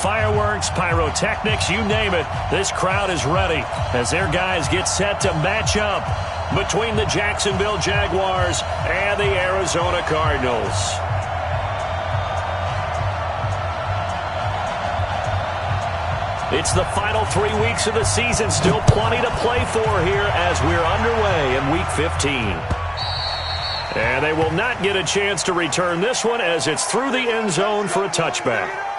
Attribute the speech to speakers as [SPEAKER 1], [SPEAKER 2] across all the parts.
[SPEAKER 1] fireworks, pyrotechnics, you name it. This crowd is ready as their guys get set to match up between the Jacksonville Jaguars and the Arizona Cardinals. It's the final 3 weeks of the season. Still plenty to play for here as we're underway in Week 15. And they will not get a chance to return this one as it's through the end zone for a touchback.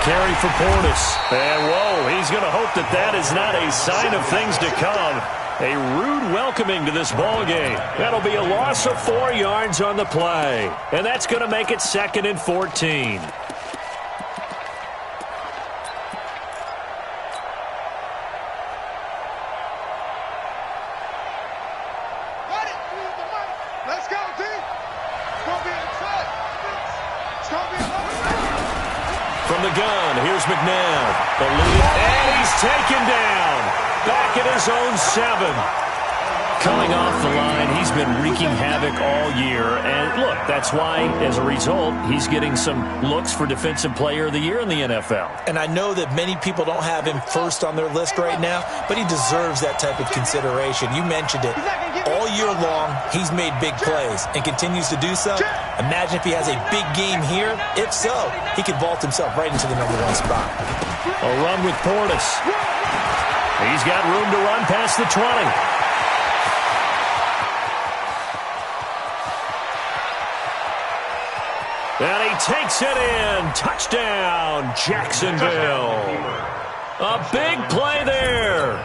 [SPEAKER 2] Carry for Portis. And, whoa, he's going to hope that that is not a sign of things to come. A rude welcoming to this ball game. That'll be a loss of 4 yards on the play. And that's going to make it 2nd and 14.
[SPEAKER 3] Let's go, D. It's going to be inside. It's going to be
[SPEAKER 2] from the gun, here's McNabb. The lead, and he's taken down. Back at his own 7.
[SPEAKER 1] Coming off the line, he's been wreaking havoc all year. And look, that's why, as a result, he's getting some looks for Defensive Player of the Year in the NFL.
[SPEAKER 4] And I know that many people don't have him first on their list right now, but he deserves that type of consideration. You mentioned it. All year long, he's made big plays and continues to do so. Imagine if he has a big game here. If so, he could vault himself right into the #1 spot.
[SPEAKER 2] A run with Portis. He's got room to run past the 20. And he takes it in. Touchdown, Jacksonville. A big play there.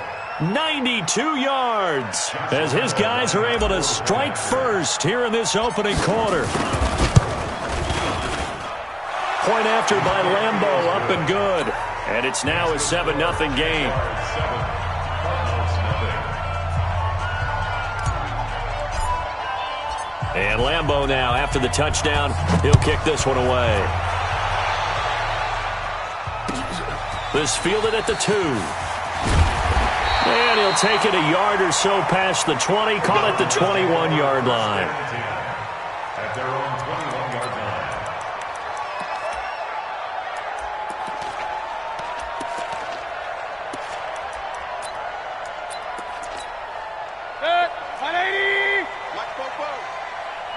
[SPEAKER 2] 92 yards as his guys are able to strike first here in this opening quarter. Point after by Lambeau, up and good. And it's now a 7-0 game. And Lambeau now, after the touchdown, he'll kick this one away. This fielded at the 2. And he'll take it a yard or so past the 20, call it the 21-yard line.
[SPEAKER 5] At their own 21-yard line.
[SPEAKER 3] Good. 180. Watch Popo.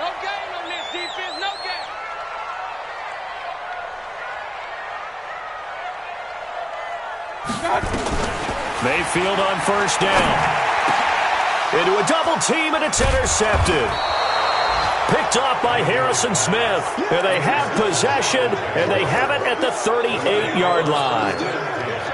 [SPEAKER 3] No gain on this defense. No gain.
[SPEAKER 2] Mayfield on first down. Into a double team, and it's intercepted. Picked off by Harrison Smith. And they have possession, and they have it at the 38-yard line.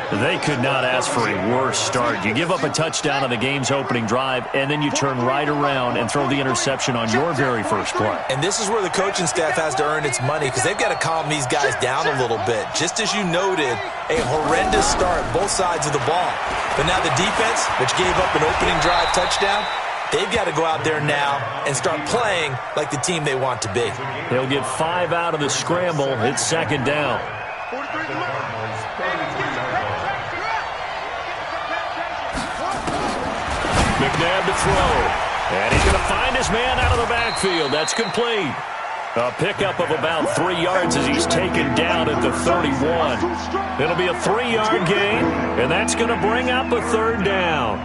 [SPEAKER 2] They could not ask for a worse start. You give up a touchdown on the game's opening drive, and then you turn right around and throw the interception on your very first play.
[SPEAKER 4] And this is where the coaching staff has to earn its money because they've got to calm these guys down a little bit. Just as you noted, a horrendous start, both sides of the ball. But now the defense, which gave up an opening drive touchdown, they've got to go out there now and start playing like the team they want to be.
[SPEAKER 2] They'll get 5 out of the scramble. It's second down. McNabb to throw. And he's going to find his man out of the backfield. That's complete. A pickup of about 3 yards as he's taken down at the 31. It'll be a 3-yard gain, and that's going to bring up a third down.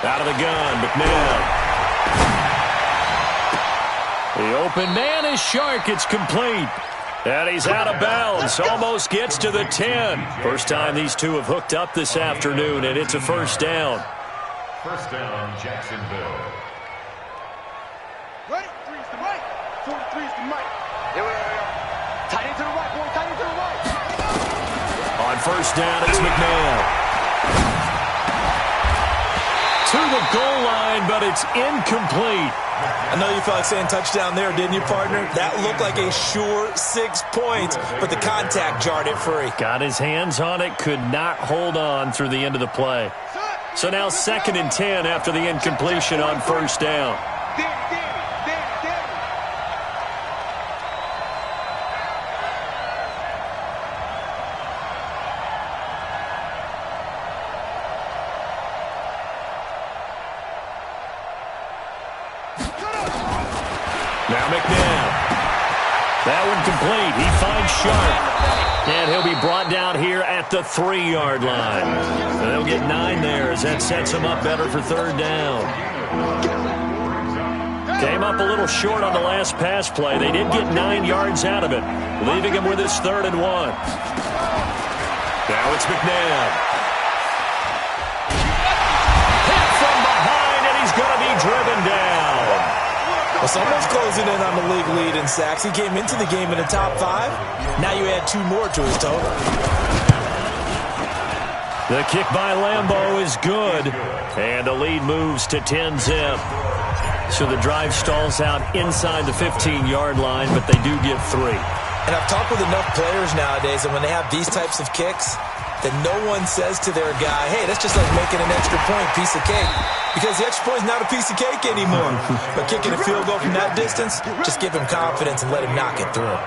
[SPEAKER 2] Out of the gun, McNabb. The open man is Shark. It's complete.
[SPEAKER 1] And he's out of bounds. Almost gets to the 10. First time these two have hooked up this afternoon, and it's a first down.
[SPEAKER 5] First down, Jacksonville.
[SPEAKER 3] Ready? 3 is the mic. 43 is the mic. Here we go. Tight into the right, boy. Tight into the right.
[SPEAKER 1] On first down, it's McMahon. To the goal line, but it's incomplete.
[SPEAKER 4] I know you felt like saying touchdown there, didn't you, partner? That looked like a sure 6 points, but the contact jarred it free.
[SPEAKER 1] Got his hands on it, could not hold on through the end of the play. So now 2nd and 10 after the incompletion on first down. Now McNabb. That one complete. He finds Sharp. And he'll be brought down here at the 3-yard line. And they'll get 9 there as that sets him up better for 3rd down. Came up a little short on the last pass play. They did get 9 yards out of it, leaving him with his 3rd and 1. Now it's McNabb. Hit from behind, and he's going to be driven down.
[SPEAKER 4] Well, someone's closing in on the league lead in sacks. He came into the game in the top 5. Now you add 2 more to his total.
[SPEAKER 1] The kick by Lambeau is good. And the lead moves to 10-zip. So the drive stalls out inside the 15-yard line, but they do get 3.
[SPEAKER 4] And I've talked with enough players nowadays, and when they have these types of kicks, that no one says to their guy, hey, that's just like making an extra point, piece of cake. Because the extra point is not a piece of cake anymore. But kicking a field goal from that distance, just give him confidence and let him knock it through.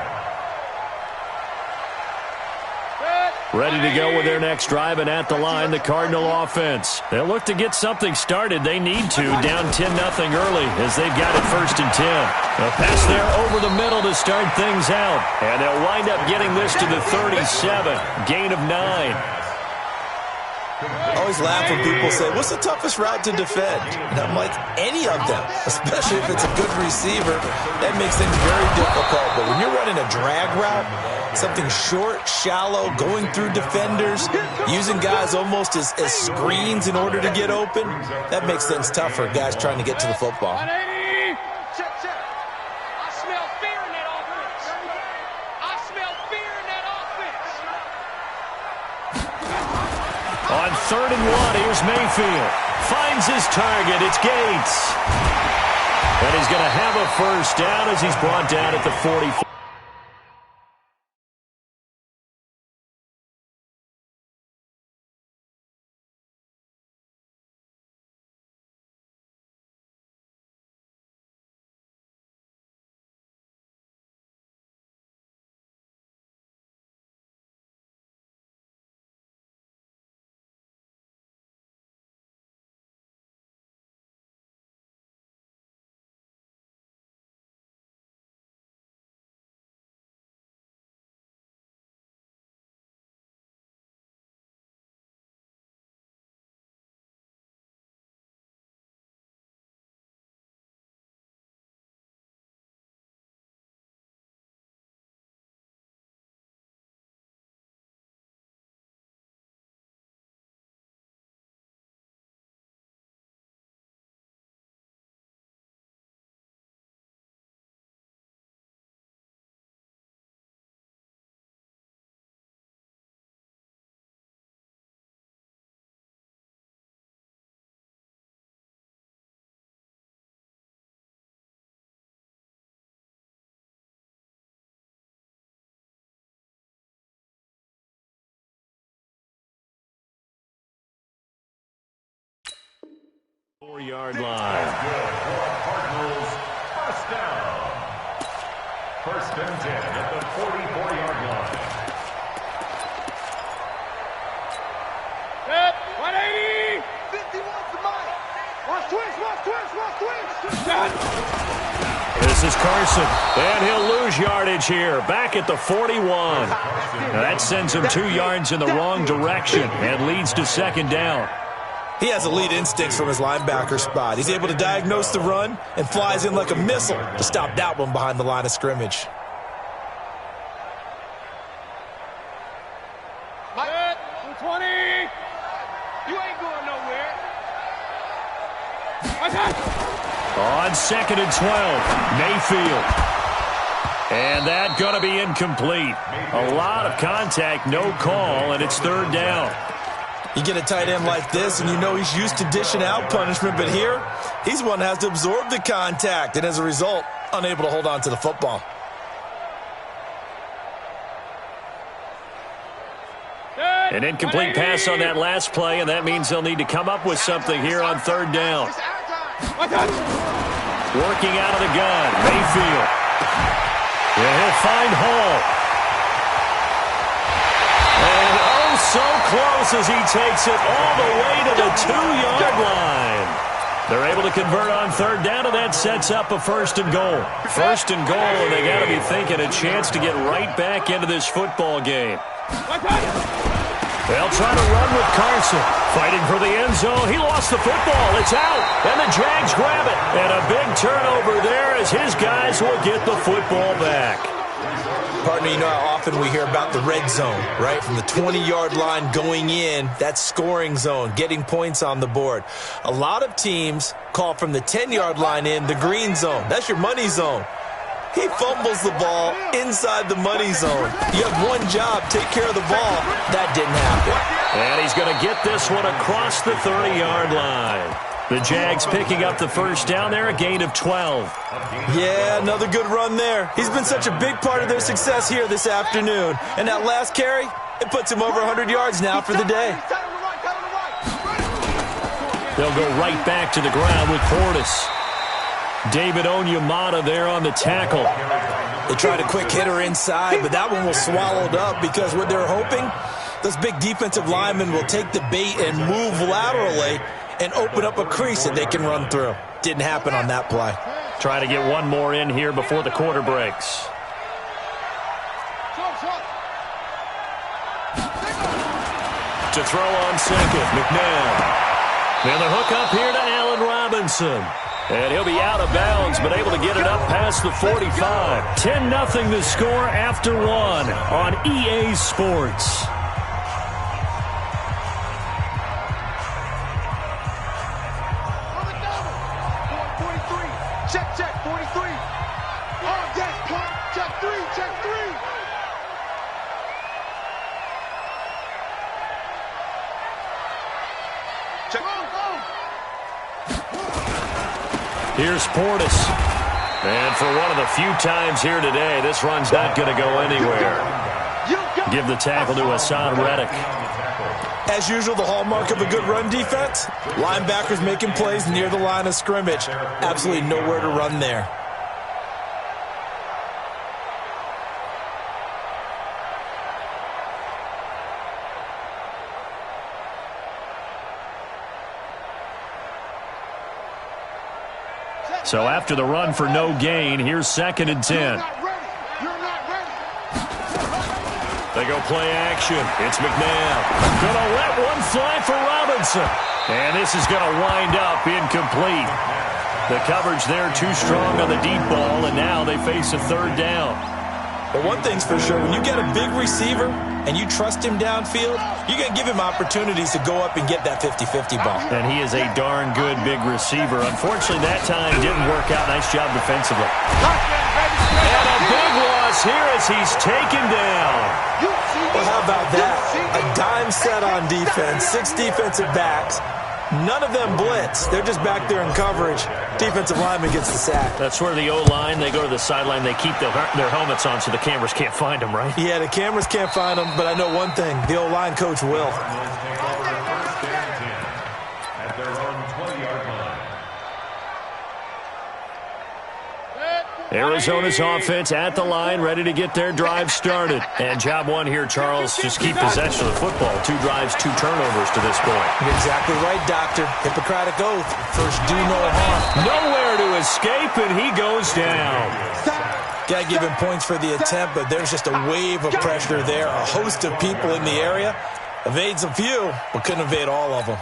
[SPEAKER 1] Ready to go with their next drive, and at the line, the Cardinal offense. They'll look to get something started. They need to, down 10-0 early as they've got it 1st and 10. A pass there over the middle to start things out. And they'll wind up getting this to the 37. Gain of 9.
[SPEAKER 4] I always laugh when people say, what's the toughest route to defend? And I'm like, any of them, especially if it's a good receiver. That makes things very difficult. But when you're running a drag route, something short, shallow, going through defenders, using guys almost as screens in order to get open, that makes things tough for guys trying to get to the football.
[SPEAKER 3] 180. Check. I smell fear in that offense. I smell fear in that offense.
[SPEAKER 1] On 3rd and 1, here's Mayfield. Finds his target. It's Gates. And he's going to have a first down as he's brought down at the 44. Four-yard line.
[SPEAKER 5] Cardinals, first down. 1st and 10 at the 44-yard line.
[SPEAKER 3] Set. 180. 51's the mic. Watch twist.
[SPEAKER 1] This is Carson, and he'll lose yardage here, back at the 41. Now that sends him 2 yards in the wrong direction and leads to 2nd down.
[SPEAKER 4] He has elite instincts from his linebacker spot. He's able to diagnose the run and flies in like a missile to stop that one behind the line of scrimmage.
[SPEAKER 3] 20. You ain't going nowhere.
[SPEAKER 1] On 2nd and 12, Mayfield. And that going to be incomplete. A lot of contact, no call, and it's 3rd down.
[SPEAKER 4] You get a tight end like this, and you know he's used to dishing out punishment, but here, he's one that has to absorb the contact, and as a result, unable to hold on to the football.
[SPEAKER 1] An incomplete pass on that last play, and that means they'll need to come up with something here on 3rd down. Working out of the gun, Mayfield. And he'll find Hall. And oh, so close as he takes it all the way to the 2-yard line. They're able to convert on 3rd down, and that sets up a 1st and goal. 1st and goal, and they got to be thinking a chance to get right back into this football game. They'll try to run with Carson. Fighting for the end zone. He lost the football. It's out. And the Jags grab it. And a big turnover there as his guys will get the football back.
[SPEAKER 4] Partner, you know how often we hear about the red zone, right? From the 20-yard line going in, that's scoring zone, getting points on the board. A lot of teams call from the 10-yard line in the green zone. That's your money zone. He fumbles the ball inside the money zone. You have one job, take care of the ball. That didn't happen.
[SPEAKER 1] And he's going to get this one across the 30-yard line. The Jags picking up the 1st down there, a gain of 12.
[SPEAKER 4] Yeah, another good run there. He's been such a big part of their success here this afternoon. And that last carry, it puts him over 100 yards now for the day.
[SPEAKER 1] They'll go right back to the ground with Portis. David Onyemata there on the tackle.
[SPEAKER 4] They tried a quick hitter inside, but that one was swallowed up because what they're hoping, this big defensive lineman will take the bait and move laterally and open up a crease that they can run through. Didn't happen on that play.
[SPEAKER 1] Trying to get one more in here before the quarter breaks. To throw on 2nd, McNabb. Then the hook up here to Allen Robinson. And he'll be out of bounds, but able to get it up past the 45. 10-0 the score after 1 on EA Sports.
[SPEAKER 3] Check, 43. On deck, check 3, check 3. Check.
[SPEAKER 1] Here's Portis. And for one of the few times here today, this run's not going to go anywhere. Give the tackle to Hassan Reddick.
[SPEAKER 4] As usual, the hallmark of a good run defense, linebackers making plays near the line of scrimmage. Absolutely nowhere to run there.
[SPEAKER 1] So after the run for no gain, here's 2nd and 10. They go play action. It's McNabb. Gonna let one fly for Robinson. And this is gonna wind up incomplete. The coverage there too strong on the deep ball, and now they face a 3rd down.
[SPEAKER 4] But one thing's for sure, when you get a big receiver and you trust him downfield, you're going to give him opportunities to go up and get that 50-50 ball.
[SPEAKER 1] And he is a darn good big receiver. Unfortunately, that time didn't work out. Nice job defensively. And a big loss here as he's taken down.
[SPEAKER 4] Well, how about that? A dime set on defense, 6 defensive backs. None of them blitz. They're just back there in coverage. Defensive lineman gets the sack.
[SPEAKER 1] That's where the O-line, they go to the sideline, they keep their helmets on so the cameras can't find them, right?
[SPEAKER 4] Yeah, the cameras can't find them, but I know one thing. The O-line coach will.
[SPEAKER 5] At their own 20-yard line.
[SPEAKER 1] Arizona's offense at the line, ready to get their drive started. And job one here, Charles, just keep possession of the football. 2 drives, 2 turnovers to this point.
[SPEAKER 4] You're exactly right, Doctor. Hippocratic oath. First, do no harm.
[SPEAKER 1] Nowhere to escape, and he goes down.
[SPEAKER 4] Got to give him points for the attempt, but there's just a wave of pressure there. A host of people in the area. Evades a few, but couldn't evade all of them.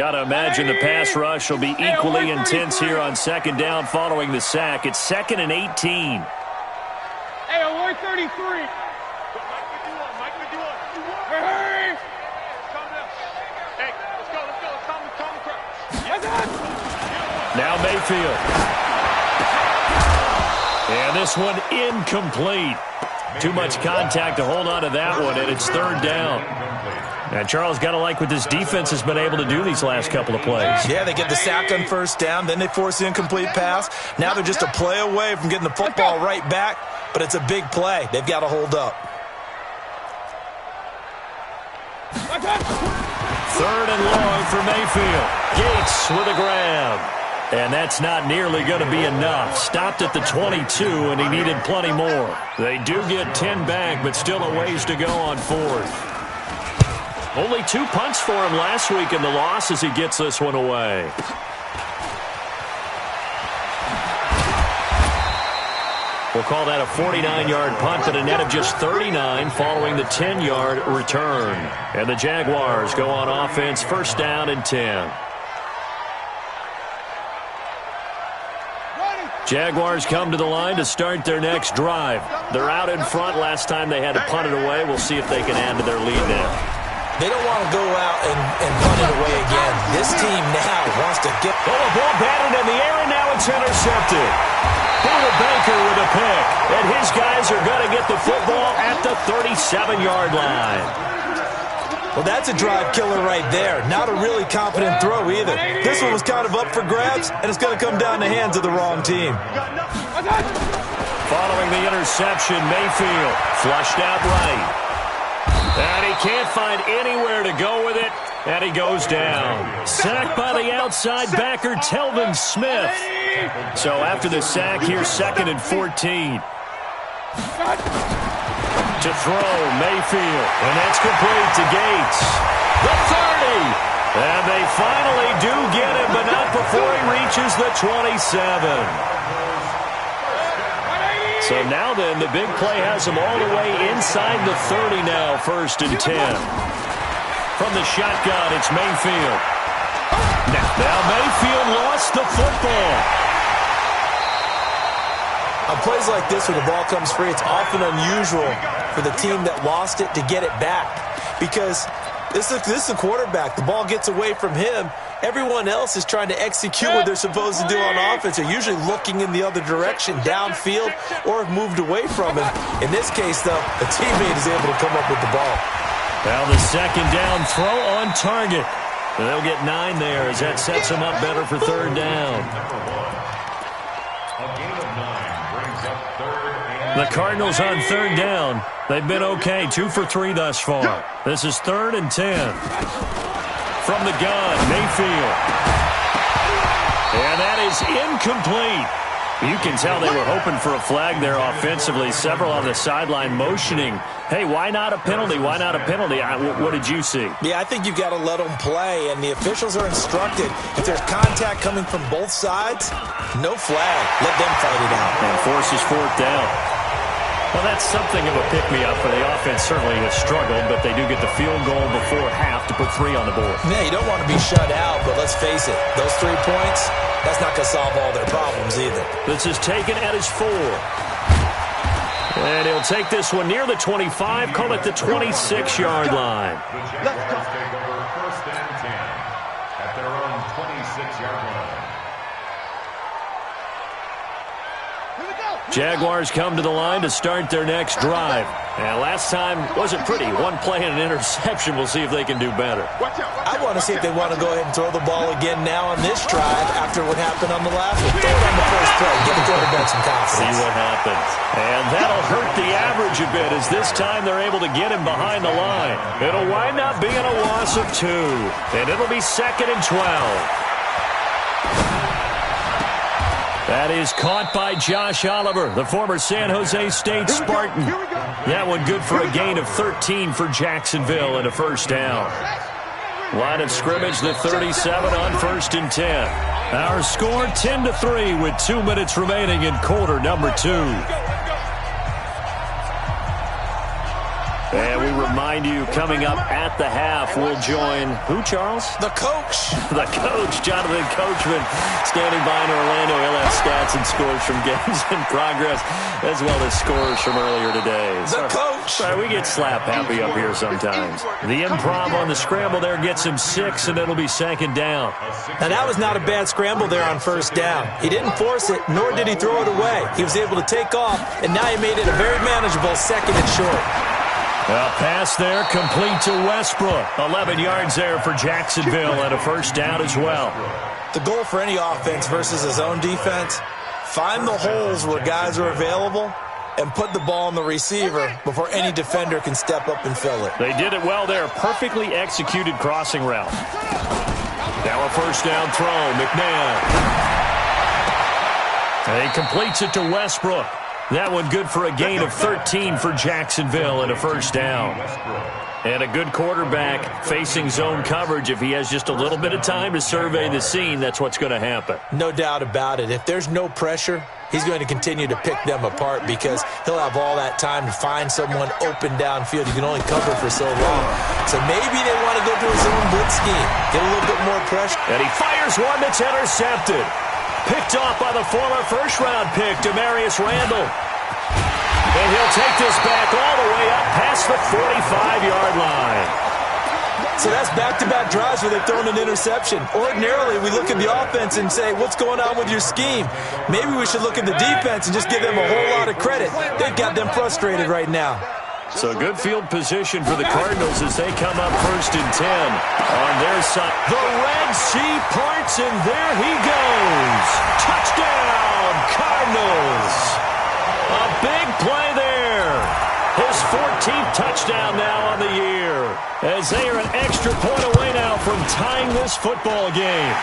[SPEAKER 1] Got to imagine the pass rush will be equally intense here on second down following the sack. It's 2nd and 18.
[SPEAKER 3] Hey, 133. Mike, hey! Hey, let's go. Calm the crowd. Yes,
[SPEAKER 1] now Mayfield. And this one incomplete. Too much contact to hold on to that one, and it's 3rd down. Now, Charles, got to like what this defense has been able to do these last couple of plays.
[SPEAKER 4] Yeah, they get the sack on 1st down, then they force the incomplete pass. Now they're just a play away from getting the football right back, but it's a big play. They've got to hold up.
[SPEAKER 1] 3rd and long for Mayfield. Gates with a grab. And that's not nearly going to be enough. Stopped at the 22, and he needed plenty more. They do get 10 back, but still a ways to go on 4th. Only 2 punts for him last week in the loss as he gets this one away. We'll call that a 49-yard punt, but a net of just 39 following the 10-yard return. And the Jaguars go on offense, 1st down and 10. Jaguars come to the line to start their next drive. They're out in front. Last time they had to punt it away. We'll see if they can add to their lead now.
[SPEAKER 4] They don't want to go out and punt it away again. This team now wants to get...
[SPEAKER 1] Oh, a ball batted in the air, and now it's intercepted. Buda Baker with a pick. And his guys are going to get the football at the 37-yard line.
[SPEAKER 4] Well, that's a drive killer right there. Not a really confident throw either. This one was kind of up for grabs, and it's going to come down the hands of the wrong team.
[SPEAKER 1] Following the interception, Mayfield flushed out right. And he can't find anywhere to go with it, and he goes down. Sacked by the outside backer, Telvin Smith. So after the sack, here's 2nd and 14. To throw, Mayfield, and that's complete to Gates. The 30, and they finally do get him, but not before he reaches the 27. So now then, the big play has him all the way inside the 30 now, 1st and 10. From the shotgun, it's Mayfield. Now Mayfield lost the football.
[SPEAKER 4] On plays like this where the ball comes free, it's often unusual for the team that lost it to get it back. Because this is a quarterback. The ball gets away from him. Everyone else is trying to execute what they're supposed to do on offense. They're usually looking in the other direction, downfield, or have moved away from him. In this case, though, a teammate is able to come up with the ball.
[SPEAKER 1] Now the 2nd down throw on target. And they'll get 9 there as that sets them up better for 3rd down. The Cardinals on 3rd down. They've been okay, 2 for 3 thus far. This is 3rd and 10. From the gun, Mayfield. And that is incomplete. You can tell they were hoping for a flag there offensively. Several on the sideline motioning. Hey, why not a penalty? Why not a penalty? What did you see?
[SPEAKER 4] Yeah, I think you've got to let them play, and the officials are instructed. If there's contact coming from both sides, no flag. Let them fight it out.
[SPEAKER 1] And forces 4th down. Well, that's something of a pick-me-up for the offense. Certainly has struggled, but they do get the field goal before half to put 3 on the board.
[SPEAKER 4] Yeah, you don't want to be shut out, but let's face it, those 3 points, that's not going to solve all their problems either.
[SPEAKER 1] This is taken at his 4. And he'll take this one near the 25, call it the 26-yard line.
[SPEAKER 5] The Jaguars take over 1st and 10 at their own 26-yard line.
[SPEAKER 1] Jaguars come to the line to start their next drive. And last time wasn't pretty. 1 play and an interception. We'll see if they can do better.
[SPEAKER 4] I want to see if they want to go ahead and throw the ball again now on this drive after what happened on the last one. Throw it on the first play. Give the quarterback some confidence.
[SPEAKER 1] See what happens. And that'll hurt the average a bit as this time they're able to get him behind the line. It'll wind up being a loss of 2. And it'll be 2nd and 12. That is caught by Josh Oliver, the former San Jose State Spartan. That one good for a gain of 13 for Jacksonville and a 1st down. Line of scrimmage, the 37 on 1st and 10. Our score 10-3 with 2 minutes remaining in quarter number 2. And we remind you, coming up at the half, we'll join who, Charles?
[SPEAKER 4] The coach.
[SPEAKER 1] The coach, Jonathan Coachman, standing by in Orlando. He'll have stats and scores from games in progress, as well as scores from earlier today.
[SPEAKER 4] The coach.
[SPEAKER 1] Sorry, we get slap happy up here sometimes. The improv on the scramble there gets him 6, and it'll be second down.
[SPEAKER 4] Now, that was not a bad scramble there on first down. He didn't force it, nor did he throw it away. He was able to take off, and now he made it a very manageable second and short.
[SPEAKER 1] A pass there, complete to Westbrook. 11 yards there for Jacksonville, and a first down as well.
[SPEAKER 4] The goal for any offense versus his own defense, find the holes where guys are available and put the ball on the receiver before any defender can step up and fill it.
[SPEAKER 1] They did it well there. Perfectly executed crossing route. Now a first down throw. McNabb. And he completes it to Westbrook. That one good for a gain of 13 for Jacksonville and a first down. And a good quarterback facing zone coverage. If he has just a little bit of time to survey the scene, that's what's going to happen.
[SPEAKER 4] No doubt about it. If there's no pressure, he's going to continue to pick them apart because he'll have all that time to find someone open downfield. You can only cover for so long. So maybe they want to go to a zone blitz scheme, get a little bit more pressure.
[SPEAKER 1] And he fires one that's intercepted. Picked off by the former first-round pick, Demarius Randall. And he'll take this back all the way up past the 45-yard line.
[SPEAKER 4] So that's back-to-back drives where they've thrown an interception. Ordinarily, we look at the offense and say, what's going on with your scheme? Maybe we should look at the defense and just give them a whole lot of credit. They've got them frustrated right now.
[SPEAKER 1] So good field position for the Cardinals as they come up first and 10 on their side. The Red Sea parts, and there he goes. Touchdown, Cardinals. A big play there. His 14th touchdown now on the year, as they are an extra point away now from tying this football game.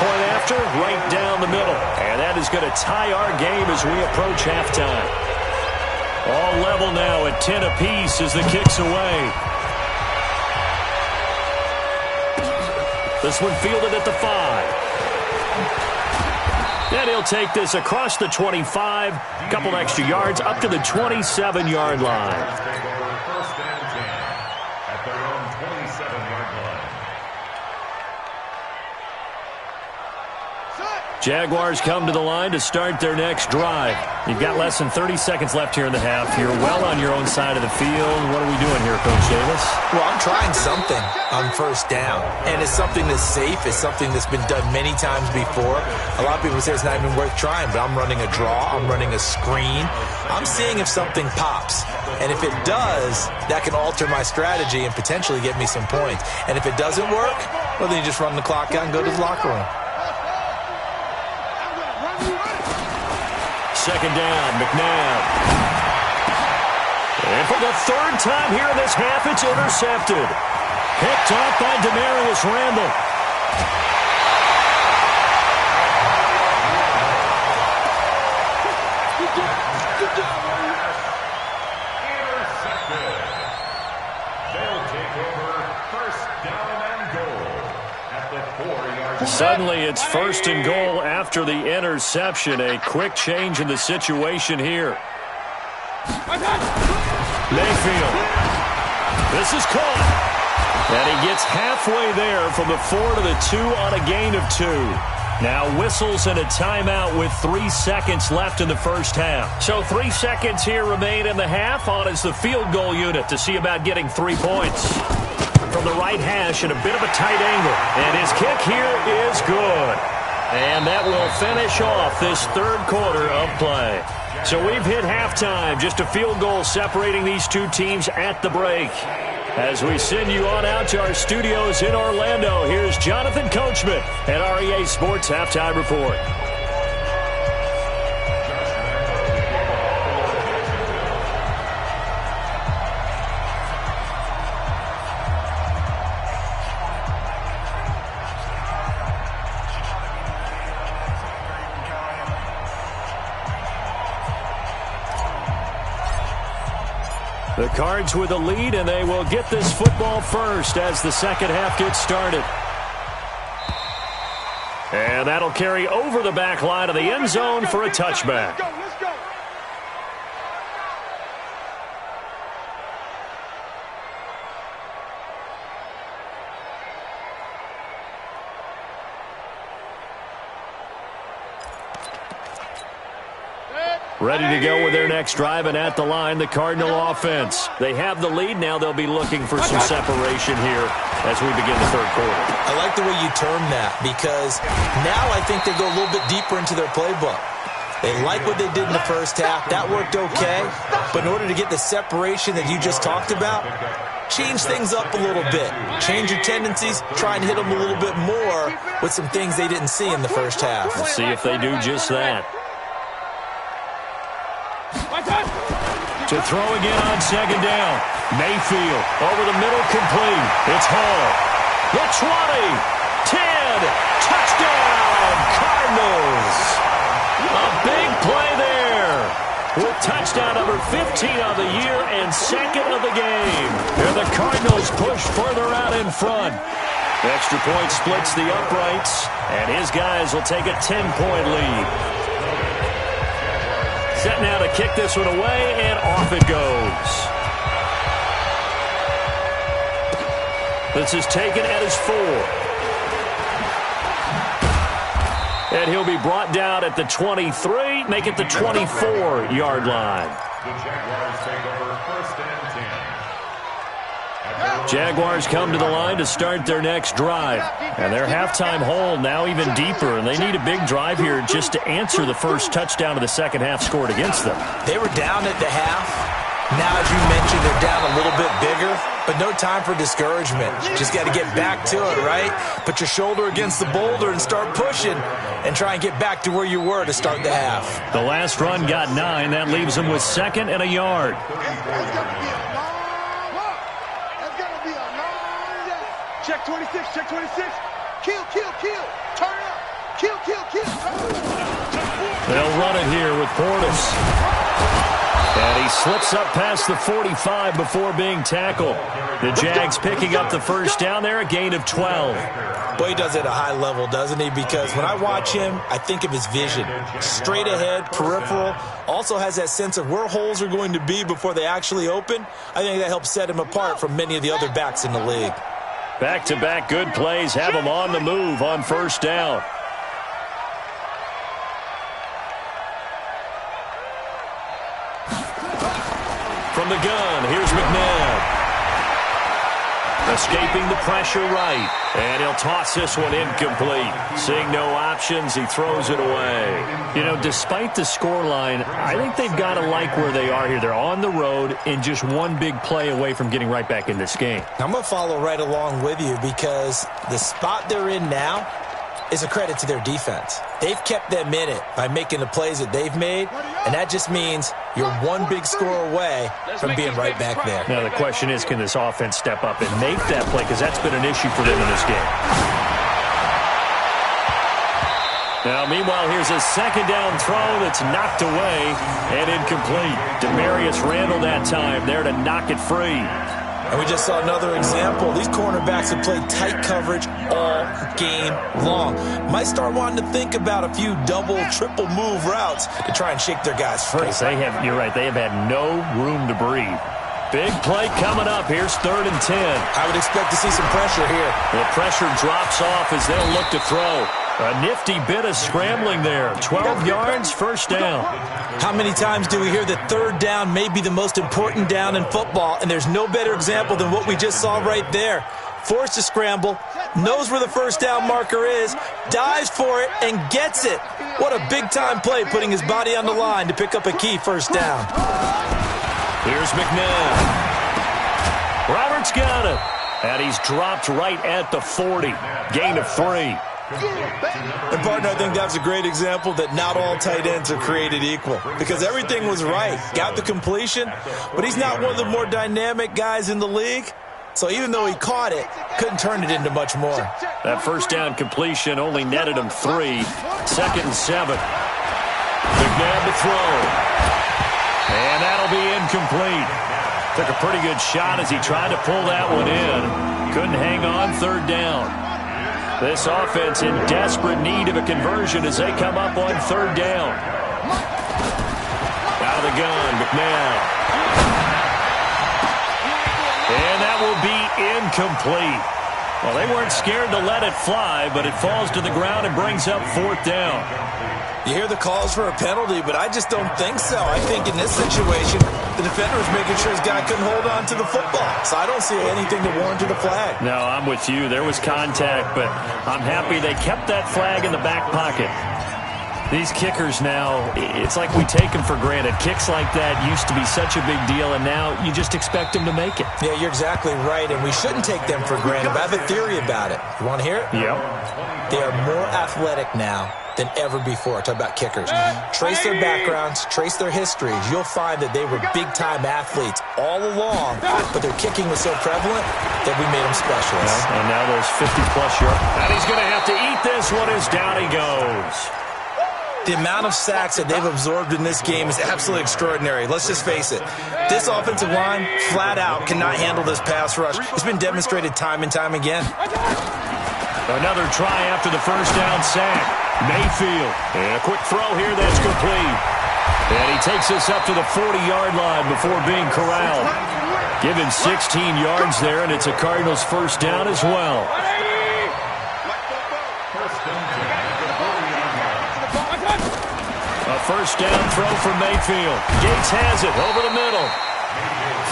[SPEAKER 1] Point after, right down the middle. And that is going to tie our game as we approach halftime. All level now at 10 apiece as the kick's away. This one fielded at the 5. And he'll take this across the 25, a couple extra yards, up to the 27-yard line.
[SPEAKER 5] First and 10 at their own 27-yard line.
[SPEAKER 1] Jaguars come to the line to start their next drive. You've got less than 30 seconds left here in the half. You're well on your own side of the field. What are we doing here, Coach Davis?
[SPEAKER 4] Well, I'm trying something on first down, and it's something that's safe. It's something that's been done many times before. A lot of people say it's not even worth trying, but I'm running a draw. I'm running a screen. I'm seeing if something pops, and if it does, that can alter my strategy and potentially get me some points. And if it doesn't work, well, then you just run the clock out and go to the locker room.
[SPEAKER 1] Second down, McNabb. And for the third time here in this half, it's intercepted. Picked off by Demarius Randall.
[SPEAKER 5] Intercepted. They'll take over first down and goal at the 4-yard line.
[SPEAKER 1] Suddenly it's first and goal after the interception. A quick change in the situation here. Mayfield. This is caught. And he gets halfway there from the 4 to the 2 on a gain of 2. Now whistles and a timeout with 3 seconds left in the first half. So 3 seconds here remain in the half. On is the field goal unit to see about getting 3 points. From the right hash at a bit of a tight angle. And his kick here is good. And that will finish off this third quarter of play. So we've hit halftime. Just a field goal separating these two teams at the break. As we send you on out to our studios in Orlando, here's Jonathan Coachman at REA Sports Halftime Report. The Cards with a lead, and they will get this football first as the second half gets started. And that'll carry over the back line of the end zone for a touchback.
[SPEAKER 3] Let's go.
[SPEAKER 1] Ready to go with their next drive, and at the line, the Cardinal offense. They have the lead. Now they'll be looking for some separation here as we begin the third quarter.
[SPEAKER 4] I like the way you term that, because now I think they go a little bit deeper into their playbook. They like what they did in the first half. That worked okay. But in order to get the separation that you just talked about, change things up a little bit. Change your tendencies. Try and hit them a little bit more with some things they didn't see in the first half.
[SPEAKER 1] We'll see if they do just that. To throw again on second down. Mayfield over the middle, complete. It's Hall. The 20, 10, touchdown, Cardinals. A big play there with touchdown number 15 on the year and second of the game. And the Cardinals push further out in front. Extra point splits the uprights, and his guys will take a 10-point lead. Set now to kick this one away, and off it goes. This is taken at his 4. And he'll be brought down at the 23, make it the 24-yard line.
[SPEAKER 5] The Jaguars take over first and 10.
[SPEAKER 1] Jaguars come to the line to start their next drive. And their halftime hole now even deeper, and they need a big drive here just to answer the first touchdown of the second half scored against them.
[SPEAKER 4] They were down at the half. Now, as you mentioned, they're down a little bit bigger, but no time for discouragement. Just got to get back to it, right? Put your shoulder against the boulder and start pushing and try and get back to where you were to start the half.
[SPEAKER 1] The last run got 9. That leaves them with second and a yard.
[SPEAKER 3] Check 26, check 26. Kill, kill, kill. Turn it up. Kill, kill, kill.
[SPEAKER 1] They'll run it here with Portis. And he slips up past the 45 before being tackled. The Jags picking up the first down there, a gain of 12.
[SPEAKER 4] Boy, he does it at a high level, doesn't he? Because when I watch him, I think of his vision. Straight ahead, peripheral. Also has that sense of where holes are going to be before they actually open. I think that helps set him apart from many of the other backs in the league.
[SPEAKER 1] Back-to-back good plays have him on the move on first down. From the gun, here's McNabb. Escaping the pressure right. And he'll toss this one incomplete. Seeing no options, he throws it away. You know, despite the scoreline, I think they've got to like where they are here. They're on the road and just one big play away from getting right back in this game.
[SPEAKER 4] I'm going to follow right along with you because the spot they're in now is a credit to their defense. They've kept them in it by making the plays that they've made, and that just means you're one big score away from being right back there.
[SPEAKER 1] Now the question is, can this offense step up and make that play? Because that's been an issue for them in this game. Now, meanwhile, here's a second down throw that's knocked away and incomplete. Demarius Randall that time there to knock it free.
[SPEAKER 4] And we just saw another example. These cornerbacks have played tight coverage all game long. Might start wanting to think about a few double, triple move routes to try and shake their guys free.
[SPEAKER 1] You're right, they have had no room to breathe. Big play coming up. Here's 3rd and 10.
[SPEAKER 4] I would expect to see some pressure here.
[SPEAKER 1] The pressure drops off as they'll look to throw. A nifty bit of scrambling there. 12 yards, first down.
[SPEAKER 4] How many times do we hear that third down may be the most important down in football, and there's no better example than what we just saw right there. Forced to scramble, knows where the first down marker is, dives for it, and gets it. What a big-time play, putting his body on the line to pick up a key first down.
[SPEAKER 1] Here's McNabb. Roberts got it. And he's dropped right at the 40. Gain of 3.
[SPEAKER 4] And, partner, I think that's a great example that not all tight ends are created equal because everything was right. Got the completion, but he's not one of the more dynamic guys in the league. So even though he caught it, couldn't turn it into much more.
[SPEAKER 1] That first down completion only netted him 3. 2nd and 7. McNabb to throw. And that'll be incomplete. Took a pretty good shot as he tried to pull that one in. Couldn't hang on, 3rd down. This offense in desperate need of a conversion as they come up on 3rd down. Out of the gun, McNabb. And that will be incomplete. Well, they weren't scared to let it fly, but it falls to the ground and brings up 4th down.
[SPEAKER 4] You hear the calls for a penalty, but I just don't think so. I think in this situation, the defender was making sure his guy couldn't hold on to the football. So I don't see anything to warrant the flag.
[SPEAKER 1] No, I'm with you. There was contact, but I'm happy they kept that flag in the back pocket. These kickers now, it's like we take them for granted. Kicks like that used to be such a big deal, and now you just expect them to make it.
[SPEAKER 4] Yeah, you're exactly right, and we shouldn't take them for granted. But I have a theory about it. You want to hear it?
[SPEAKER 1] Yep.
[SPEAKER 4] They are more athletic now than ever before. Talk about kickers. Trace their backgrounds, trace their histories. You'll find that they were big-time athletes all along, but their kicking was so prevalent that we made them specialists.
[SPEAKER 1] Yeah, and now those 50-plus yards. And he's going to have to eat this one as down he goes.
[SPEAKER 4] The amount of sacks that they've absorbed in this game is absolutely extraordinary. Let's just face it. This offensive line, flat out, cannot handle this pass rush. It's been demonstrated time and time again.
[SPEAKER 1] Another try after the first down sack. Mayfield. And a quick throw here that's complete. And he takes us up to the 40-yard line before being corralled. Give him 16 yards there, and it's a Cardinals first down as well. A first down throw from Mayfield. Gates has it over the middle.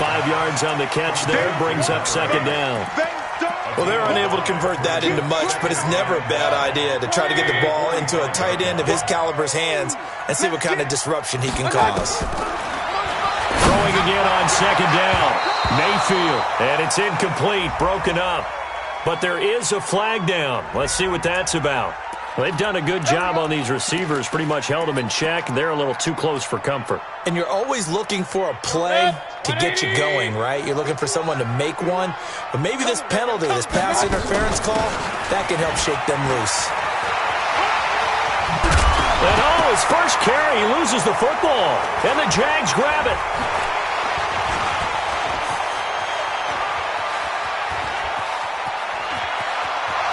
[SPEAKER 1] 5 yards on the catch there, brings up second down.
[SPEAKER 4] Well, they're unable to convert that into much, but it's never a bad idea to try to get the ball into a tight end of his caliber's hands and see what kind of disruption he can cause.
[SPEAKER 1] Throwing again on second down. Mayfield, and it's incomplete, broken up. But there is a flag down. Let's see what that's about. Well, they've done a good job on these receivers, pretty much held them in check. They're a little too close for comfort.
[SPEAKER 4] And you're always looking for a play to get you going, right? You're looking for someone to make one. But maybe this penalty, this pass interference call, that can help shake them loose.
[SPEAKER 1] And his first carry, he loses the football. And the Jags grab it.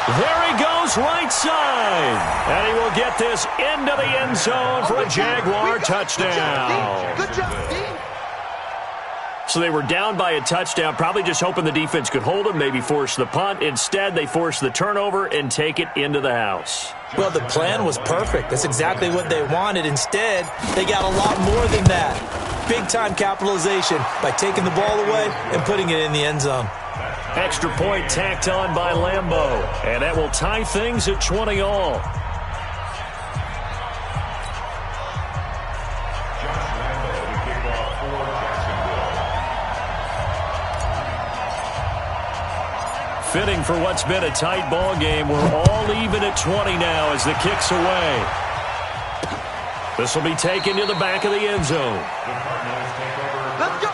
[SPEAKER 1] There he goes, right side. And he will get this into the end zone for a Jaguar touchdown.
[SPEAKER 3] Good job, D.
[SPEAKER 1] So they were down by a touchdown, probably just hoping the defense could hold them, maybe force the punt. Instead, they force the turnover and take it into the house.
[SPEAKER 4] Well, the plan was perfect. That's exactly what they wanted. Instead, they got a lot more than that. Big-time capitalization by taking the ball away and putting it in the end zone.
[SPEAKER 1] Extra point tacked on by Lambeau. And that will tie things at 20 all. Fitting for what's been a tight ball game. We're all even at 20 now as the kick's away. This will be taken to the back of the end zone.
[SPEAKER 5] The Cardinals take over.
[SPEAKER 3] Let's go.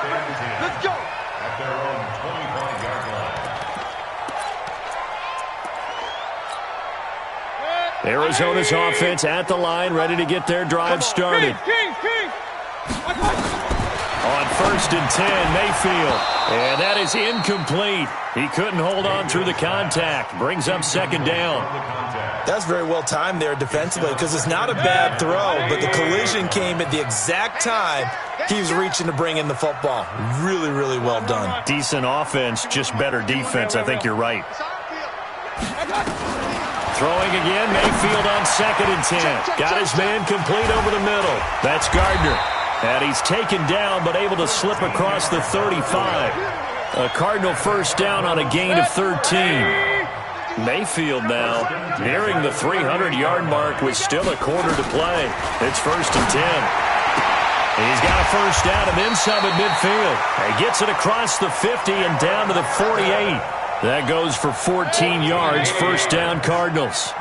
[SPEAKER 3] Let's go.
[SPEAKER 5] At their own 25-yard line.
[SPEAKER 1] Arizona's offense at the line, ready to get their drive started. On 1st and 10, Mayfield. And that is incomplete. He couldn't hold on through the contact. Brings up second down.
[SPEAKER 4] That's very well timed there defensively because it's not a bad throw, but the collision came at the exact time he was reaching to bring in the football. Really, really well done.
[SPEAKER 1] Decent offense, just better defense. I think you're right. Throwing again, Mayfield on 2nd and 10. Got his man complete over the middle. That's Gardner. And he's taken down but able to slip across the 35. A Cardinal first down on a gain of 13. Mayfield now nearing the 300-yard mark with still a quarter to play. It's 1st and 10. He's got a first down and then some at midfield. He gets it across the 50 and down to the 48. That goes for 14 yards. First down, Cardinals.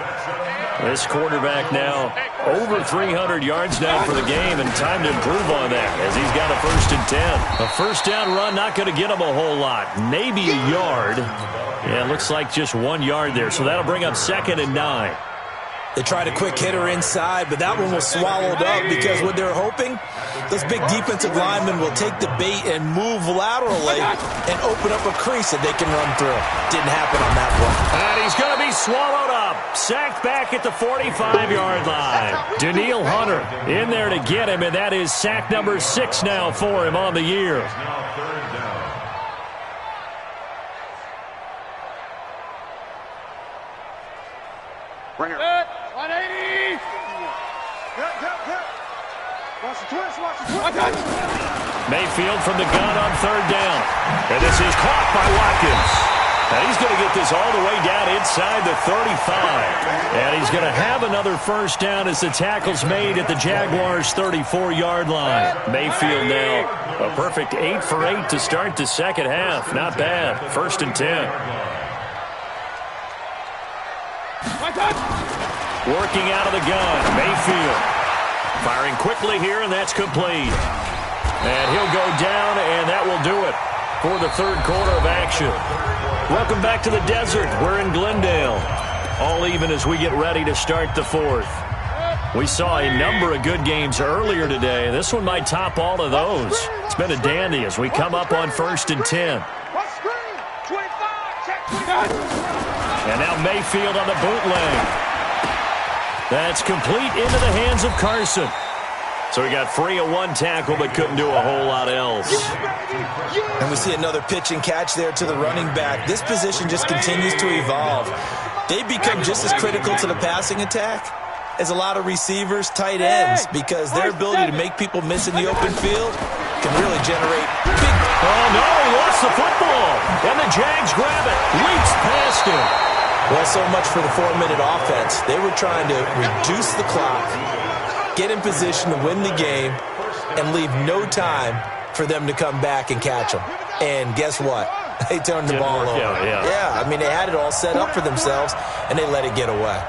[SPEAKER 1] This quarterback now over 300 yards now for the game, and time to improve on that as he's got a 1st and 10. A first down run not going to get him a whole lot. Maybe a yard. Yeah, it looks like just 1 yard there, so that'll bring up 2nd and 9.
[SPEAKER 4] They tried a quick hitter inside, but that one was swallowed up because what they're hoping, those big defensive linemen will take the bait and move laterally and open up a crease that they can run through. Didn't happen on that one.
[SPEAKER 1] And he's going to be swallowed up. Sacked back at the 45-yard line. Danielle Hunter in there to get him, and that is sack number 6 now for him on the year. Mayfield from the gun on third down. And this is caught by Watkins. And he's going to get this all the way down inside the 35. And he's going to have another first down as the tackle's made at the Jaguars' 34-yard line. Mayfield now a perfect 8 for 8 to start the second half. Not bad. 1st and 10. Working out of the gun. Mayfield firing quickly here, and that's complete. And he'll go down, and that will do it for the third quarter of action. Welcome back to the desert. We're in Glendale. All even as we get ready to start the fourth. We saw a number of good games earlier today. This one might top all of those. It's been a dandy as we come up on 1st and 10. And now Mayfield on the bootleg. That's complete into the hands of Carson. So he got free of one tackle but couldn't do a whole lot else.
[SPEAKER 4] And we see another pitch and catch there to the running back. This position just continues to evolve. They become just as critical to the passing attack as a lot of receivers, tight ends, because their ability to make people miss in the open field can really generate big...
[SPEAKER 1] Oh, no, he lost the football. And the Jags grab it. Leaps past him.
[SPEAKER 4] Well, so much for the 4-minute offense. They were trying to reduce the clock, get in position to win the game, and leave no time for them to come back and catch them. And guess what? They turned the ball over. Yeah, I mean, they had it all set up for themselves, and they let it get away.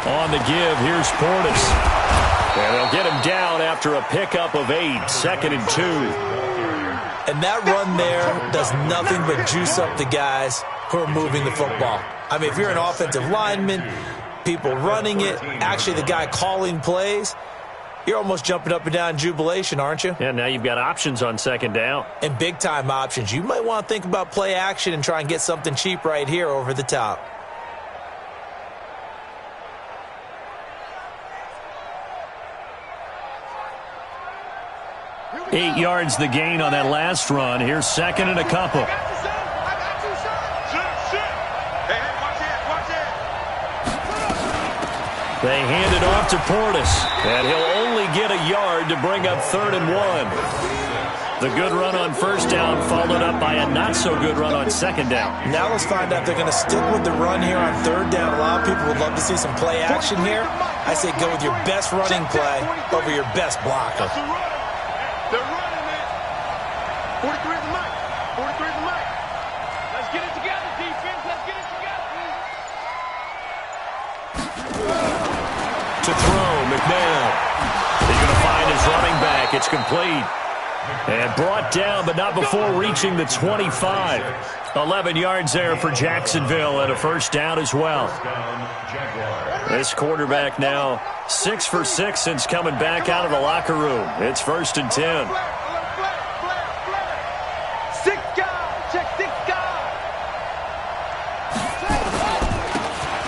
[SPEAKER 1] On the give, here's Portis. And they'll get him down after a pickup of 8, 2nd and 2.
[SPEAKER 4] And that run there does nothing but juice up the guys who are moving the football. I mean, if you're an offensive lineman, people running it, actually the guy calling plays, you're almost jumping up and down in jubilation, aren't you?
[SPEAKER 1] Yeah, now you've got options on 2nd down.
[SPEAKER 4] And big-time options. You might want to think about play action and try and get something cheap right here over the top.
[SPEAKER 1] 8 yards the gain on that last run. Here's 2nd and a couple. They hand it off to Portis, and he'll only get a yard to bring up 3rd and 1. The good run on 1st down followed up by a not-so-good run on 2nd down.
[SPEAKER 4] Now let's find out if they're going to stick with the run here on 3rd down. A lot of people would love to see some play action here. I say go with your best running play over your best blocker.
[SPEAKER 3] They're running, man. 43 is the mic. 43 is the mic. Let's get it together, defense. Let's get it together.
[SPEAKER 1] To throw, McNabb. He's going to find his running back. It's complete. And brought down, but not before reaching the 25. 11 yards there for Jacksonville and a 1st down as well. This quarterback now 6 for 6 since coming back out of the locker room. It's 1st and 10.
[SPEAKER 3] 6 guys. Check 6 guys.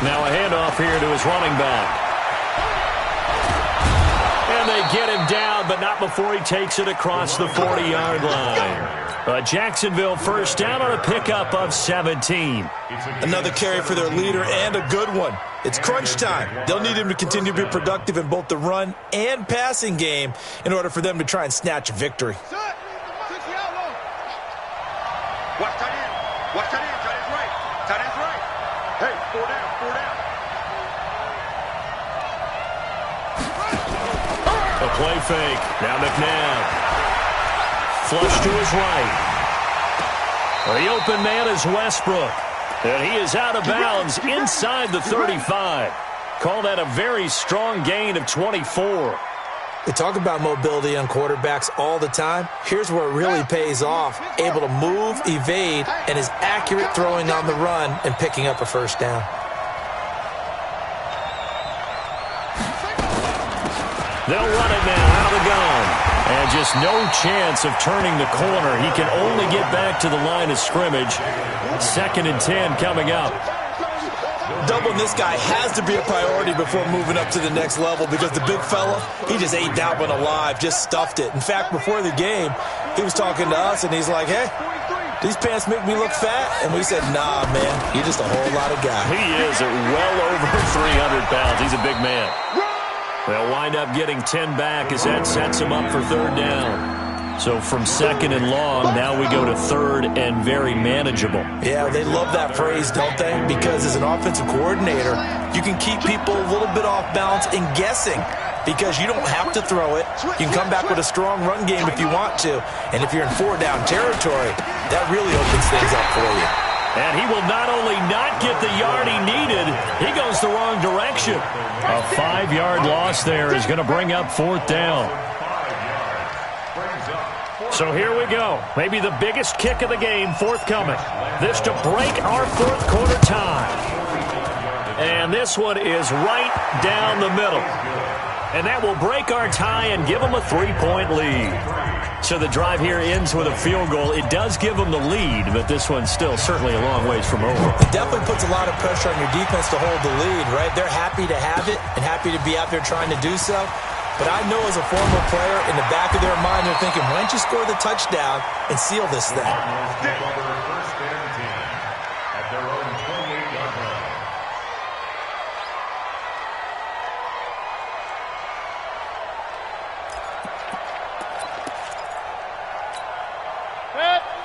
[SPEAKER 1] Now a handoff here to his running back. And they get him down, but not before he takes it across the 40-yard line. A Jacksonville 1st down on a pickup of 17.
[SPEAKER 4] Another carry for their leader and a good one. It's crunch time. They'll need him to continue to be productive in both the run and passing game in order for them to try and snatch a victory.
[SPEAKER 3] Watch tight end. Watch tight end. Tight end's right. Tight end's right. Hey, 4 down. 4 down.
[SPEAKER 1] A play fake. Now McNabb. Flush to his right. The open man is Westbrook. And he is out of bounds inside the 35. Call that a very strong gain of 24.
[SPEAKER 4] They talk about mobility on quarterbacks all the time. Here's where it really pays off. Able to move, evade, and is accurate throwing on the run and picking up a 1st down.
[SPEAKER 1] They'll run it now out of the gun. And just no chance of turning the corner. He can only get back to the line of scrimmage. 2nd and 10 coming up.
[SPEAKER 4] Doubling this guy has to be a priority before moving up to the next level because the big fella, he just ate that one alive, just stuffed it. In fact, before the game, he was talking to us, and he's like, hey, these pants make me look fat? And we said, nah, man, you're just a whole lot of guy.
[SPEAKER 1] He is at well over 300 pounds. He's a big man. They'll wind up getting 10 back as that sets him up for third down. So from second and long, now we go to third and very manageable.
[SPEAKER 4] Yeah, they love that phrase, don't they? Because as an offensive coordinator, you can keep people a little bit off balance and guessing because you don't have to throw it. You can come back with a strong run game if you want to. And if you're in four-down territory, that really opens things up for you.
[SPEAKER 1] And he will not only not get the yard he needed, he goes the wrong direction. A 5-yard loss there is going to bring up fourth down. So here we go. Maybe the biggest kick of the game forthcoming. This to break our fourth quarter tie. And this one is right down the middle. And that will break our tie and give them a 3-point lead. So the drive here ends with a field goal. It does give them the lead, but this one's still certainly a long ways from over.
[SPEAKER 4] It definitely puts a lot of pressure on your defense to hold the lead, right? They're happy to have it and happy to be out there trying to do so. But I know as a former player, in the back of their mind, they're thinking, why don't you score the touchdown and seal this thing?
[SPEAKER 5] First and 10 at their own 28-yard line.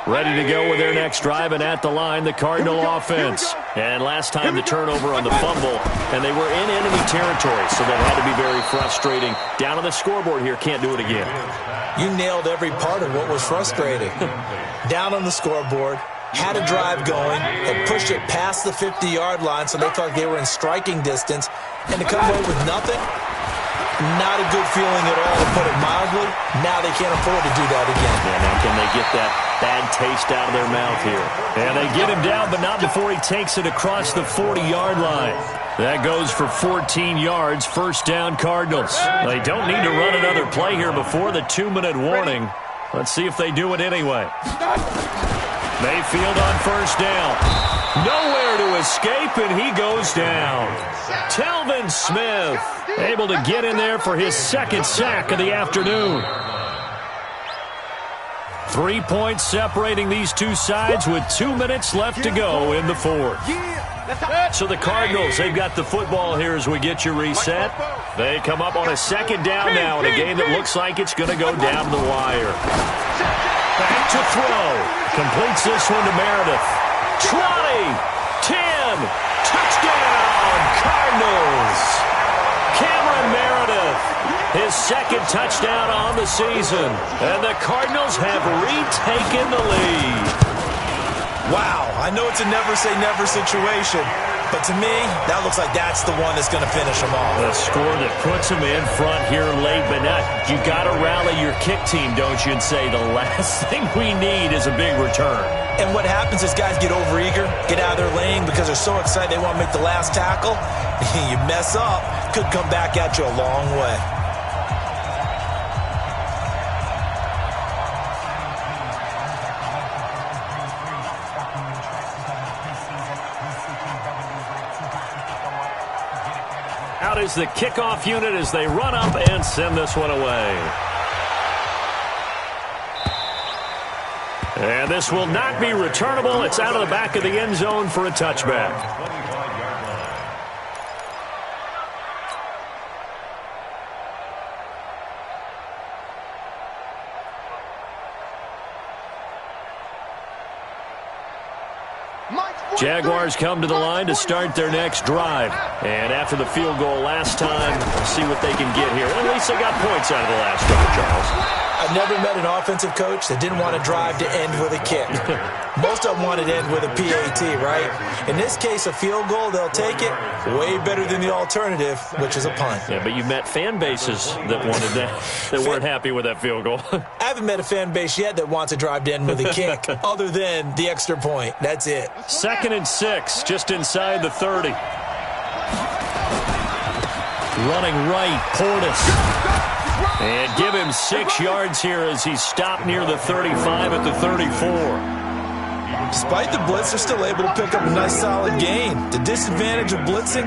[SPEAKER 1] Ready to go with their next drive, and at the line, the Cardinal offense. And last time the turnover on the fumble, and they were in enemy territory, so that had to be very frustrating. Down on the scoreboard here, can't do it again.
[SPEAKER 4] You nailed every part of what was frustrating. Down on the scoreboard, had a drive going, had pushed it past the 50-yard line, so they felt like they were in striking distance, and to come away with nothing, not a good feeling at all, to put it mildly. Now they can't afford to do that again.
[SPEAKER 1] Yeah, now can they get that bad taste out of their mouth here? And they get him down, but not before he takes it across the 40-yard line. That goes for 14 yards, first down Cardinals. They don't need to run another play here before the 2-minute warning. Let's see if they do it anyway. Mayfield on first down. Nowhere to escape, and he goes down. Telvin Smith able to get in there for his second sack of the afternoon. 3 points separating these two sides with 2 minutes left to go in the fourth. So the Cardinals, they've got the football here as we get you reset. They come up on a second down now in a game that looks like it's going to go down the wire. Back to throw. Completes this one to Meredith. 20, 10, touchdown, Cardinals. Cameron Meredith, his second touchdown on the season. And the Cardinals have retaken the lead.
[SPEAKER 4] Wow, I know it's a never-say-never situation, but to me, that looks like that's the one that's going to finish them off.
[SPEAKER 1] The score that puts them in front here late, but not. You got to rally your kick team, don't you, and say the last thing we need is a big return.
[SPEAKER 4] And what happens is guys get overeager, get out of their lane because they're so excited they want to make the last tackle. You mess up, could come back at you a long way.
[SPEAKER 1] Out is the kickoff unit as they run up and send this one away. And this will not be returnable. It's out of the back of the end zone for a touchback. Jaguars come to the line to start their next drive. And after the field goal last time, we'll see what they can get here. At least they got points out of the last drive, Charles.
[SPEAKER 4] I've never met an offensive coach that didn't want to drive to end with a kick. Most of them wanted to end with a PAT, right? In this case, a field goal, they'll take it. Way better than the alternative, which is a punt.
[SPEAKER 1] Yeah, but you met fan bases that wanted that, that weren't happy with that field goal.
[SPEAKER 4] I haven't met a fan base yet that wants to drive to end with a kick, other than the extra point. That's it.
[SPEAKER 1] 2nd and 6, just inside the 30. Running right, Portis. And give him 6 yards here as he's stopped near the 35 at the 34.
[SPEAKER 4] Despite the blitz, they're still able to pick up a nice solid gain. The disadvantage of blitzing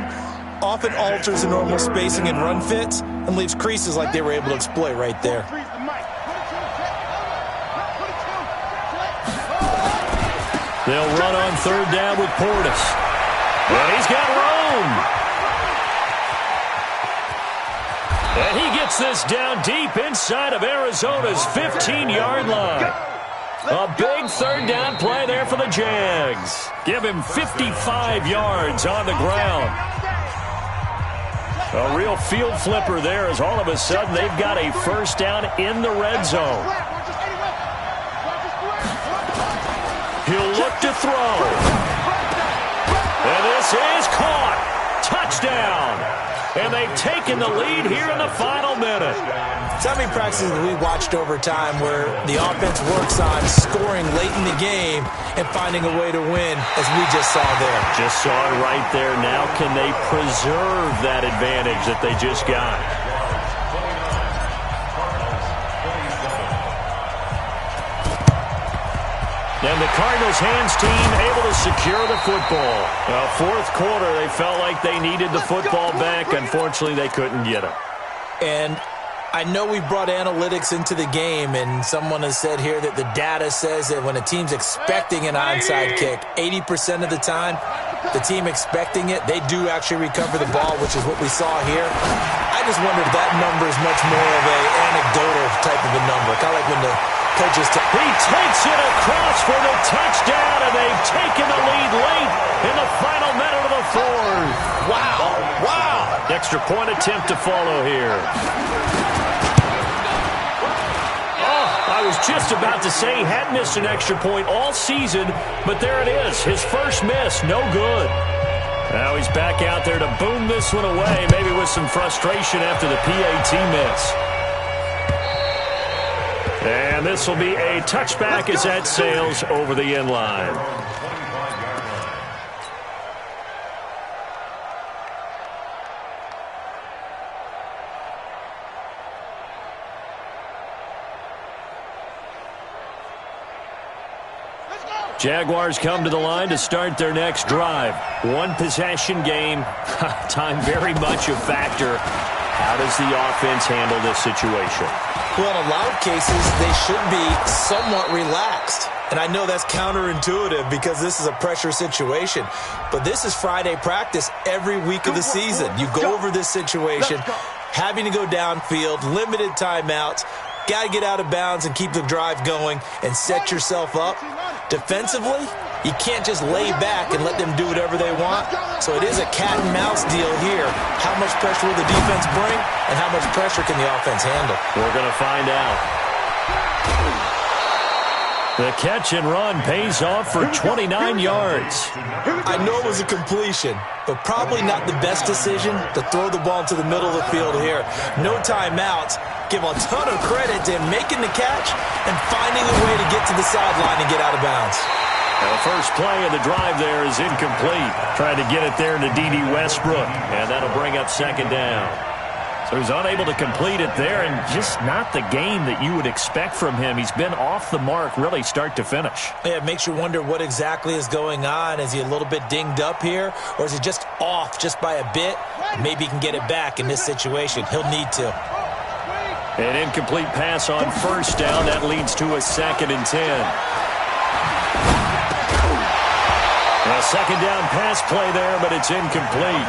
[SPEAKER 4] often alters the normal spacing and run fits and leaves creases like they were able to exploit right there.
[SPEAKER 1] They'll run on third down with Portis. And he's got room. And he gets this down deep inside of Arizona's 15-yard line. A big third down play there for the Jags. Give him 55 yards on the ground. A real field flipper there as all of a sudden they've got a first down in the red zone. He'll look to throw. And this is caught. Touchdown. And they've taken the lead here in the final minute.
[SPEAKER 4] So many practices that we watched over time where the offense works on scoring late in the game and finding a way to win, as we just saw there.
[SPEAKER 1] Just saw it right there. Now can they preserve that advantage that they just got? And the Cardinals hands team able to secure the football. Fourth quarter, they felt like they needed the football back. Unfortunately, they couldn't get it.
[SPEAKER 4] And I know we brought analytics into the game, and someone has said here that the data says that when a team's expecting an onside kick, 80% of the time, the team expecting it, they do actually recover the ball, which is what we saw here. I just wonder if that number is much more of an anecdotal type of a number, kind of like when the coaches...
[SPEAKER 1] He takes it across for the touchdown, and they've taken the lead late in the final minute of the fourth.
[SPEAKER 4] Wow. Wow.
[SPEAKER 1] Extra point attempt to follow here. I was just about to say he had missed an extra point all season, but there it is. His first miss, no good. Now he's back out there to boom this one away, maybe with some frustration after the PAT miss. And this will be a touchback as that sails over the end line. Jaguars come to the line to start their next drive. One possession game. Time very much a factor. How does the offense handle this situation?
[SPEAKER 4] Well, in a lot of cases, they should be somewhat relaxed. And I know that's counterintuitive because this is a pressure situation. But this is Friday practice every week of the season. You go over this situation, having to go downfield, limited timeouts, got to get out of bounds and keep the drive going and set yourself up. Defensively, you can't just lay back and let them do whatever they want. So it is a cat and mouse deal here. How much pressure will the defense bring and how much pressure can the offense handle?
[SPEAKER 1] We're going to find out. The catch and run pays off for 29 yards.
[SPEAKER 4] I know it was a completion, but probably not the best decision to throw the ball into the middle of the field here. No timeouts. Give a ton of credit to him making the catch and finding a way to get to the sideline and get out of bounds.
[SPEAKER 1] And the first play of the drive there is incomplete. Trying to get it there to D.D. Westbrook, and that'll bring up second down. So he's unable to complete it there, and just not the game that you would expect from him. He's been off the mark really start to finish.
[SPEAKER 4] Yeah, it makes you wonder what exactly is going on. Is he a little bit dinged up here, or is he just off just by a bit? Maybe he can get it back in this situation. He'll need to.
[SPEAKER 1] An incomplete pass on first down. That leads to a 2nd and 10. A second down pass play there, but it's incomplete.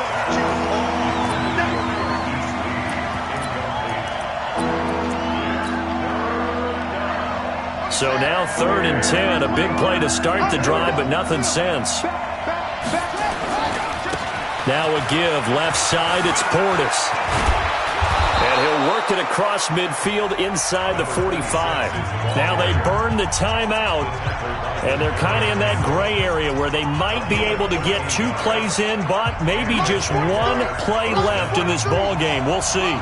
[SPEAKER 1] So now 3rd and 10. A big play to start the drive, but nothing since. Now a give left side. It's Portis. And he'll work it across midfield inside the 45. Now they burn the timeout, and they're kind of in that gray area where they might be able to get 2 plays in, but maybe just 1 play left in this ball game. We'll see.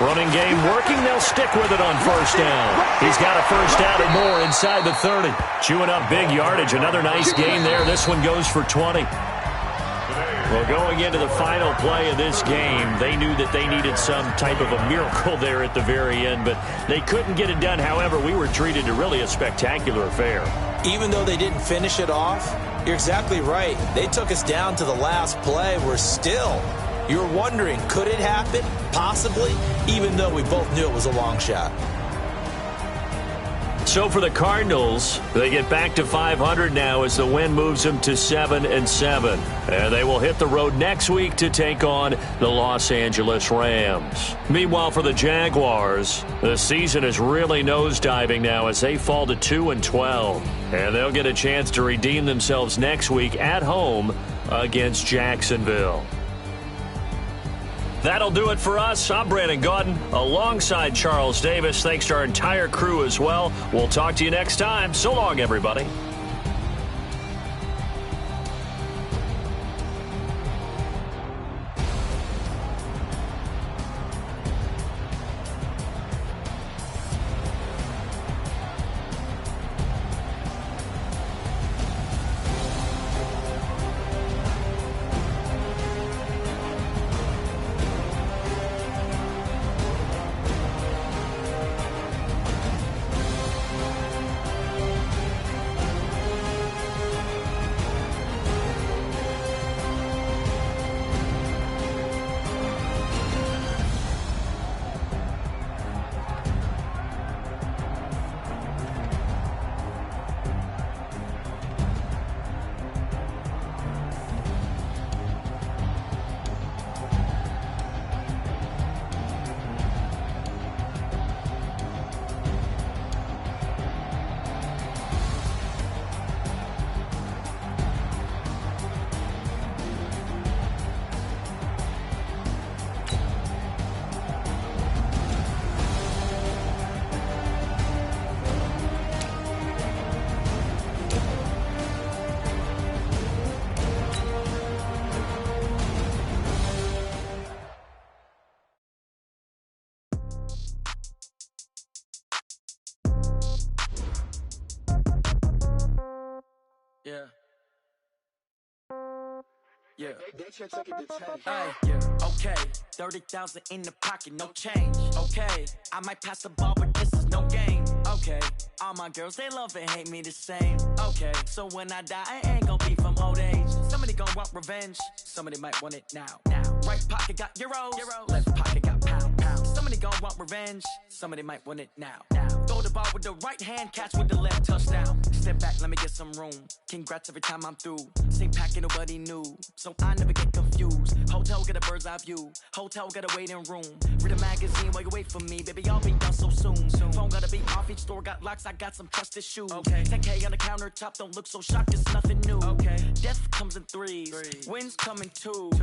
[SPEAKER 1] Running game working. They'll stick with it on first down. He's got a first down or more inside the 30. Chewing up big yardage. Another nice gain there. This one goes for 20. Well, going into the final play of this game, they knew that they needed some type of a miracle there at the very end, but they couldn't get it done. However, we were treated to really a spectacular affair.
[SPEAKER 4] Even though they didn't finish it off, you're exactly right. They took us down to the last play. You're wondering, could it happen? Possibly, even though we both knew it was a long shot.
[SPEAKER 1] So for the Cardinals, they get back to 500 now as the win moves them to 7-7. And they will hit the road next week to take on the Los Angeles Rams. Meanwhile, for the Jaguars, the season is really nosediving now as they fall to 2-12. And they'll get a chance to redeem themselves next week at home against Jacksonville. That'll do it for us. I'm Brandon Gaudin alongside Charles Davis. Thanks to our entire crew as well. We'll talk to you next time. So long, everybody.
[SPEAKER 6] Yeah. Okay. 30,000 in the pocket, no change. Okay. I might pass the ball, but this is no game. Okay. All my girls, they love and hate me the same. Okay. So when I die, I ain't gonna be from old age. Somebody gonna want revenge. Somebody might want it now. Right pocket got euros. Left pocket got pounds. Somebody gonna want revenge. Somebody might want it now. Throw the ball with the right hand, catch with the left, touchdown. Step back, let me get some room. Congrats every time I'm through. Same packet, nobody knew, so I never get confused. Hotel get a bird's eye view. Hotel got a waiting room. Read a magazine while you wait for me, baby. I'll be done so soon. Phone gotta be off, each store got locks. I got some trusted shoes. Okay. 10K on the countertop, don't look so shocked. It's nothing new. Okay. Death comes in threes. Wins come in twos.